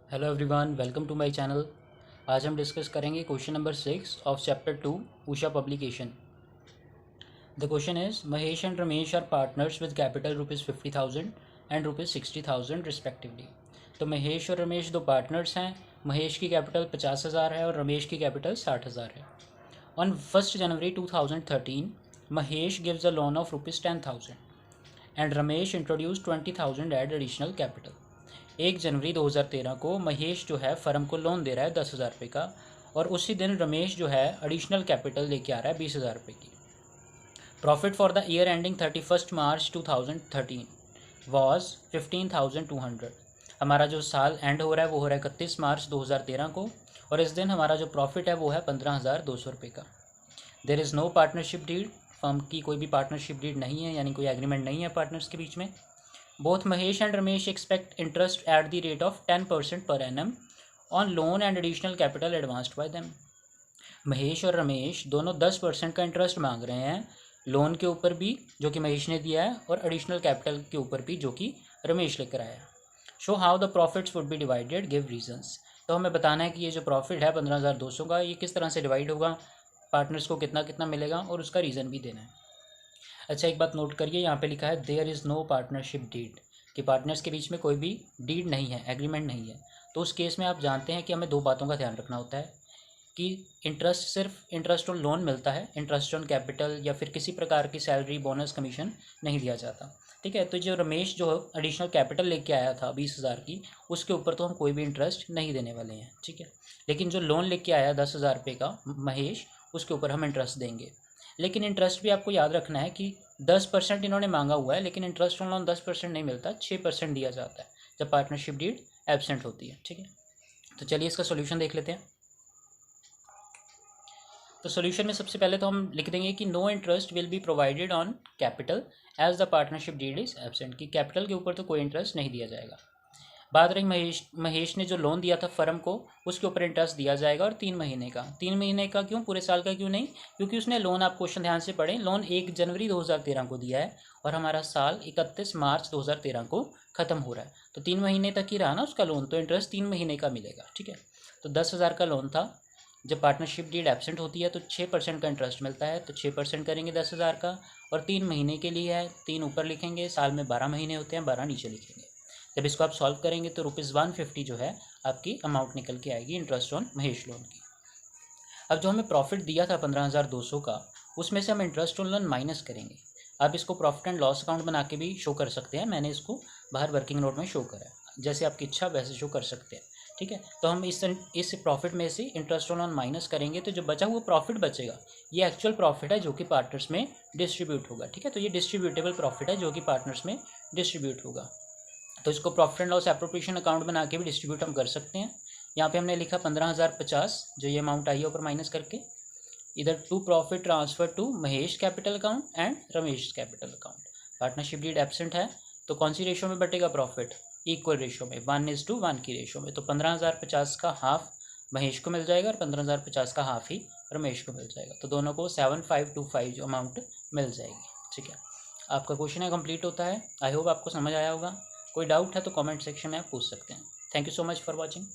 Hello everyone, welcome to my channel. आज हम discuss करेंगे question number 6 of chapter 2 Usha publication. The question is Mahesh and Ramesh are partners with capital ₹50,000 and ₹60,000 respectively. तो महेश और रमेश दो partners हैं। महेश की कैपिटल 50,000 है और रमेश की कैपिटल 60,000 है। On 1 January 2013 Mahesh gives a loan of ₹10,000 and Ramesh introduce 20,000 add additional capital. 1 जनवरी 2013 को महेश जो है फर्म को लोन दे रहा है 10,000 रुपये का, और उसी दिन रमेश जो है एडिशनल कैपिटल लेके आ रहा है 20,000 रुपये की। Profit for the year ending 31 March 2013 was 15,200। हमारा जो साल एंड हो रहा है वो हो रहा है 31 मार्च 2013 को, और इस दिन हमारा जो प्रॉफिट है वो है 15,200 रुपये का। There is no partnership deed, firm की कोई भी पार्टनरशिप डीड नहीं है, यानी कोई एग्रीमेंट नहीं है पार्टनर्स के बीच में। Both Mahesh and Ramesh expect interest at the rate of 10% per annum on loan and additional capital advanced by them. Mahesh और रमेश दोनों 10% का इंटरेस्ट मांग रहे हैं, लोन के ऊपर भी जो कि महेश ने दिया है और एडिशनल कैपिटल के ऊपर भी जो कि रमेश लेकर आया। Show how the profits would be divided, give reasons. तो हमें बताना है कि ये जो प्रॉफिट है 15,200 का, ये किस तरह से डिवाइड होगा, पार्टनर्स को कितना कितना मिलेगा, और उसका रीज़न भी देना है। अच्छा, एक बात नोट करिए, यहाँ पे लिखा है there is no partnership deed, कि पार्टनर्स के बीच में कोई भी डीड नहीं है, एग्रीमेंट नहीं है। तो उस केस में आप जानते हैं कि हमें दो बातों का ध्यान रखना होता है कि इंटरेस्ट, सिर्फ इंटरेस्ट ऑन लोन मिलता है, इंटरेस्ट ऑन कैपिटल या फिर किसी प्रकार की सैलरी, बोनस, कमीशन नहीं दिया जाता। ठीक है, तो जो रमेश जो एडिशनल कैपिटल लेके आया था 20,000 की, उसके ऊपर तो हम कोई भी इंटरेस्ट नहीं देने वाले हैं। ठीक है, लेकिन जो लोन लेके आया 10,000 रुपये का महेश, उसके ऊपर हम इंटरेस्ट देंगे। लेकिन इंटरेस्ट भी आपको याद रखना है कि 10% इन्होंने मांगा हुआ है, लेकिन इंटरेस्ट ऑन लोन 10% नहीं मिलता, 6% दिया जाता है जब पार्टनरशिप डीड एब्सेंट होती है। ठीक है, तो चलिए इसका सोल्यूशन देख लेते हैं। तो सोल्यूशन में सबसे पहले तो हम लिख देंगे कि no interest will be provided on capital as the partnership deed is absent, कि कैपिटल के ऊपर तो कोई इंटरेस्ट नहीं दिया जाएगा। बात रही महेश ने जो लोन दिया था फर्म को, उसके ऊपर इंटरेस्ट दिया जाएगा, और 3 महीने का। 3 महीने का क्यों, पूरे साल का क्यों नहीं? क्योंकि उसने लोन, आप क्वेश्चन ध्यान से पढ़ें, लोन 1 जनवरी 2013 को दिया है और हमारा साल 31 मार्च 2013 को ख़त्म हो रहा है, तो 3 महीने तक ही रहा ना उसका लोन, तो इंटरेस्ट 3 महीने का मिलेगा। ठीक है, तो 10,000 का लोन था, जब पार्टनरशिप डीड एब्सेंट होती है तो 6% का इंटरेस्ट मिलता है, तो 6% करेंगे 10,000 का, और 3 महीने के लिए है, 3 ऊपर लिखेंगे, साल में 12 महीने होते हैं, 12 नीचे लिखेंगे। जब इसको आप सॉल्व करेंगे तो ₹150 जो है आपकी अमाउंट निकल के आएगी इंटरेस्ट ऑन महेश लोन की। अब जो हमें प्रॉफिट दिया था 15,200 का, उसमें से हम इंटरेस्ट ऑन लोन माइनस करेंगे। आप इसको प्रॉफिट एंड लॉस अकाउंट बना के भी शो कर सकते हैं, मैंने इसको बाहर वर्किंग नोट में शो करा है, जैसे आपकी इच्छा वैसे शो कर सकते हैं। ठीक है, तो हम इस प्रॉफिट में से इंटरेस्ट ऑन लोन माइनस करेंगे, तो जो बचा हुआ प्रॉफिट बचेगा, ये एक्चुअल प्रॉफिट है जो कि पार्टनर्स में डिस्ट्रीब्यूट होगा। ठीक है, तो ये डिस्ट्रीब्यूटेबल प्रॉफिट है जो कि पार्टनर्स में डिस्ट्रीब्यूट होगा। तो इसको profit and loss appropriation account बना के भी डिस्ट्रीब्यूट हम कर सकते हैं। यहाँ पे हमने लिखा 15,050, जो ये अमाउंट आई है ऊपर माइनस करके, इधर to profit transfer to Mahesh capital account and Ramesh capital account. Partnership deed absent है, तो कौन सी रेशो में बटेगा प्रॉफिट? इक्वल रेशो में, 1:1 की रेशो में। तो 15,050 का हाफ महेश को मिल जाएगा और 15,050 का हाफ ही रमेश को मिल जाएगा, तो दोनों को 7,525 जो अमाउंट मिल जाएगी। ठीक है, आपका क्वेश्चन है कंप्लीट होता है। आई होप आपको समझ आया होगा। कोई डाउट है तो कमेंट सेक्शन में आप पूछ सकते हैं। Thank you so much for watching.